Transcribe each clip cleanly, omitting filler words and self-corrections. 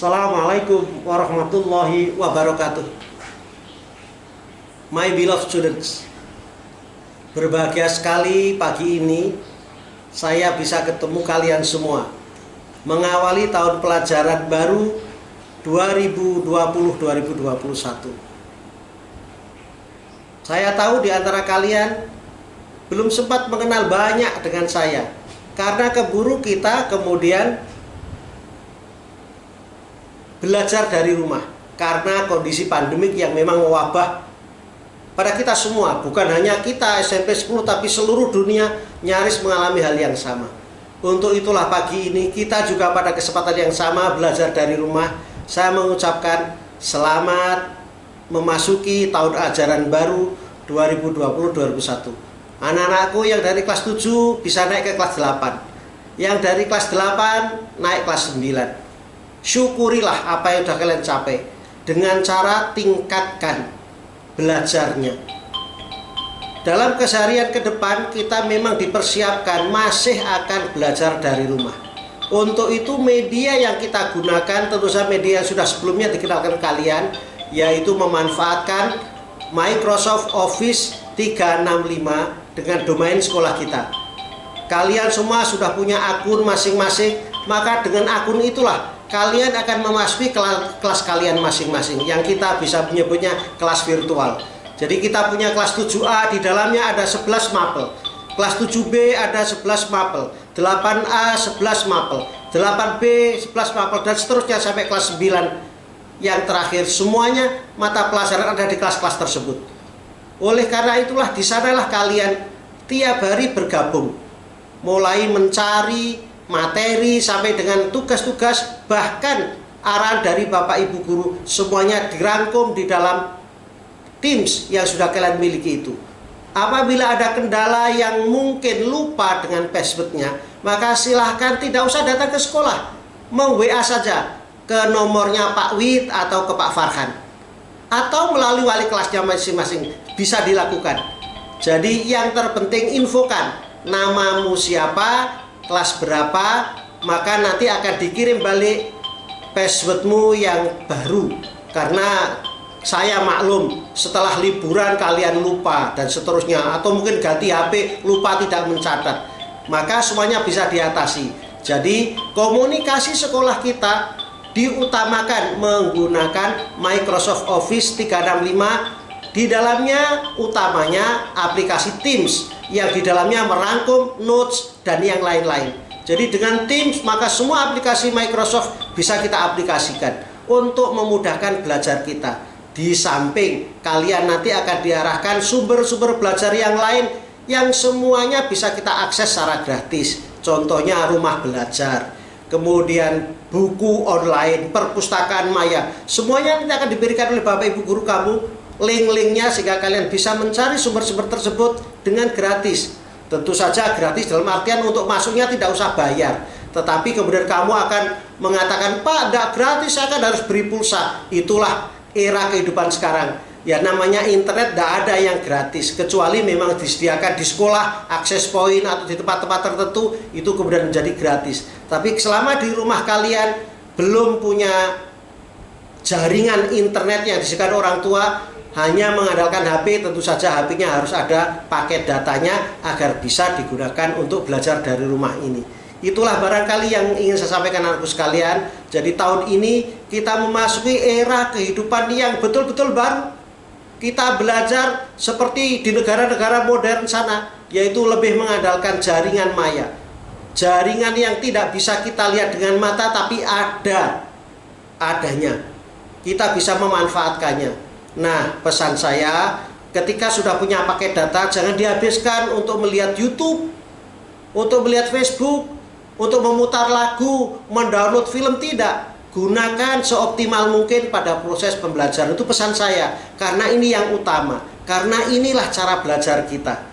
Assalamualaikum warahmatullahi wabarakatuh. My beloved students, berbahagia sekali pagi ini saya bisa ketemu kalian semua mengawali tahun pelajaran baru 2020-2021. Saya tahu di antara kalian belum sempat mengenal banyak dengan saya karena keburu kita kemudian belajar dari rumah karena kondisi pandemik yang memang mewabah pada kita semua. Bukan hanya kita SMP 10 tapi seluruh dunia nyaris mengalami hal yang sama. Untuk itulah pagi ini kita juga pada kesempatan yang sama belajar dari rumah. Saya mengucapkan selamat memasuki tahun ajaran baru 2020-2021. Anak-anakku yang dari kelas 7 bisa naik ke kelas 8. Yang dari kelas 8 naik kelas 9. Syukurilah apa yang sudah kalian capai dengan cara tingkatkan belajarnya. Dalam keseharian ke depan kita memang dipersiapkan masih akan belajar dari rumah. Untuk itu media yang kita gunakan tentu saja media yang sudah sebelumnya dikenalkan kalian, yaitu memanfaatkan Microsoft Office 365 dengan domain sekolah kita. Kalian semua sudah punya akun masing-masing, maka dengan akun itulah kalian akan memasuki kelas kalian masing-masing yang kita bisa menyebutnya kelas virtual. Jadi kita punya kelas 7A, di dalamnya ada 11 mapel. Kelas 7B ada 11 mapel, 8A 11 mapel, 8B 11 mapel, dan seterusnya sampai kelas 9 yang terakhir. Semuanya mata pelajaran ada di kelas-kelas tersebut. Oleh karena itulah di sanalah kalian tiap hari bergabung, mulai mencari materi sampai dengan tugas-tugas, bahkan arahan dari Bapak Ibu Guru, semuanya dirangkum di dalam Teams yang sudah kalian miliki itu. Apabila ada kendala yang mungkin lupa dengan passwordnya, maka silahkan tidak usah datang ke sekolah, meng-WA saja ke nomornya Pak Wid atau ke Pak Farhan, atau melalui wali kelasnya masing-masing, bisa dilakukan. Jadi yang terpenting infokan namamu siapa, kelas berapa, maka nanti akan dikirim balik passwordmu yang baru. Karena saya maklum setelah liburan kalian lupa dan seterusnya, atau mungkin ganti HP lupa tidak mencatat, maka semuanya bisa diatasi. Jadi komunikasi sekolah kita diutamakan menggunakan Microsoft Office 365. Di dalamnya utamanya aplikasi Teams yang di dalamnya merangkum notes dan yang lain-lain. Jadi dengan Teams maka semua aplikasi Microsoft bisa kita aplikasikan untuk memudahkan belajar kita. Di samping kalian nanti akan diarahkan sumber-sumber belajar yang lain yang semuanya bisa kita akses secara gratis. Contohnya rumah belajar, kemudian buku online, perpustakaan maya. Semuanya nanti akan diberikan oleh Bapak Ibu Guru kamu link-linknya sehingga kalian bisa mencari sumber-sumber tersebut dengan gratis. Tentu saja gratis dalam artian untuk masuknya tidak usah bayar. Tetapi kemudian kamu akan mengatakan, Pak, tidak gratis, saya kan harus beri pulsa. Itulah era kehidupan sekarang. Ya namanya internet tidak ada yang gratis, kecuali memang disediakan di sekolah, akses point atau di tempat-tempat tertentu, itu kemudian menjadi gratis. Tapi selama di rumah kalian belum punya jaringan internet yang disediakan orang tua, hanya mengandalkan HP, tentu saja HP-nya harus ada paket datanya agar bisa digunakan untuk belajar dari rumah ini. Itulah barangkali yang ingin saya sampaikan anakku sekalian. Jadi tahun ini kita memasuki era kehidupan yang betul-betul baru. Kita belajar seperti di negara-negara modern sana, yaitu lebih mengandalkan jaringan maya. Jaringan yang tidak bisa kita lihat dengan mata tapi adanya. Kita bisa memanfaatkannya. Nah, pesan saya, ketika sudah punya paket data, jangan dihabiskan untuk melihat YouTube, untuk melihat Facebook, untuk memutar lagu, mendownload film, tidak. Gunakan seoptimal mungkin pada proses pembelajaran. Itu pesan saya, karena ini yang utama, karena inilah cara belajar kita.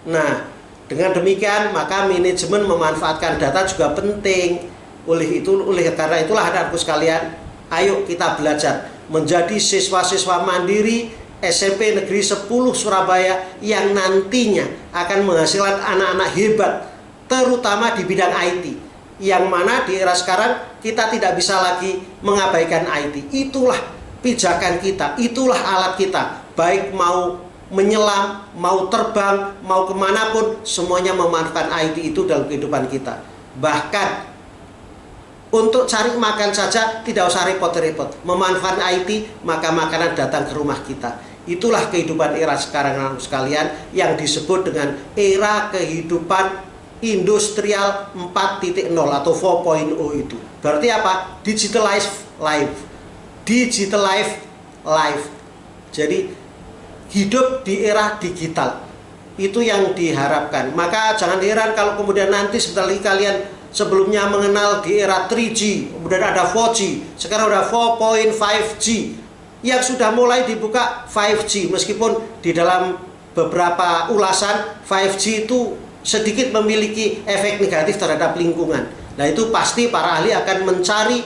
Nah, dengan demikian maka manajemen memanfaatkan data juga penting. Karena itulah anak-anakku sekalian, ayo kita belajar menjadi siswa-siswa mandiri SMP Negeri 10 Surabaya yang nantinya akan menghasilkan anak-anak hebat, terutama di bidang IT. Yang mana di era sekarang kita tidak bisa lagi mengabaikan IT. Itulah pijakan kita, itulah alat kita. Baik mau menyelam, mau terbang, mau kemanapun, semuanya memanfaatkan IT itu dalam kehidupan kita. Bahkan untuk cari makan saja tidak usah repot-repot. Memanfaatkan IT, maka makanan datang ke rumah kita. Itulah kehidupan era sekarang, anak sekalian, yang disebut dengan era kehidupan industrial 4.0 atau 4.0 itu. Berarti apa? Digitalized life. Digitalized life. Jadi hidup di era digital. Itu yang diharapkan. Maka jangan heran kalau kemudian nanti sebentar lagi kalian sebelumnya mengenal di era 3G, kemudian ada 4G, sekarang udah 4.5G yang sudah mulai dibuka 5G, meskipun di dalam beberapa ulasan 5G itu sedikit memiliki efek negatif terhadap lingkungan. Nah, itu pasti para ahli akan mencari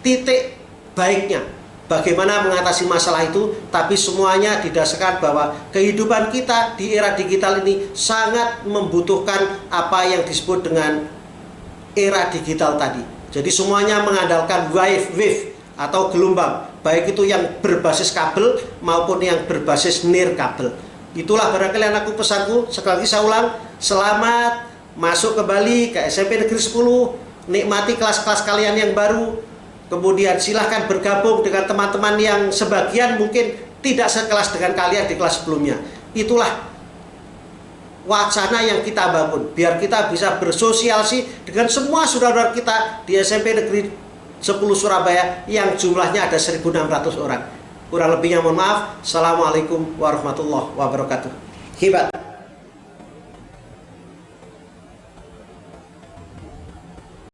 titik baiknya bagaimana mengatasi masalah itu, tapi semuanya didasarkan bahwa kehidupan kita di era digital ini sangat membutuhkan apa yang disebut dengan era digital tadi. Jadi semuanya mengandalkan wave atau gelombang, baik itu yang berbasis kabel maupun yang berbasis nirkabel. Itulah barangkali anakku pesanku. Sekali lagi saya ulang, selamat masuk kembali ke SMP Negeri 10, nikmati kelas-kelas kalian yang baru. Kemudian silahkan bergabung dengan teman-teman yang sebagian mungkin tidak sekelas dengan kalian di kelas sebelumnya. Itulah wacana yang kita bangun, biar kita bisa bersosialisasi dengan semua saudara-saudara kita di SMP Negeri 10 Surabaya yang jumlahnya ada 1.600 orang. Kurang lebihnya mohon maaf. Assalamualaikum warahmatullahi wabarakatuh. Hebat.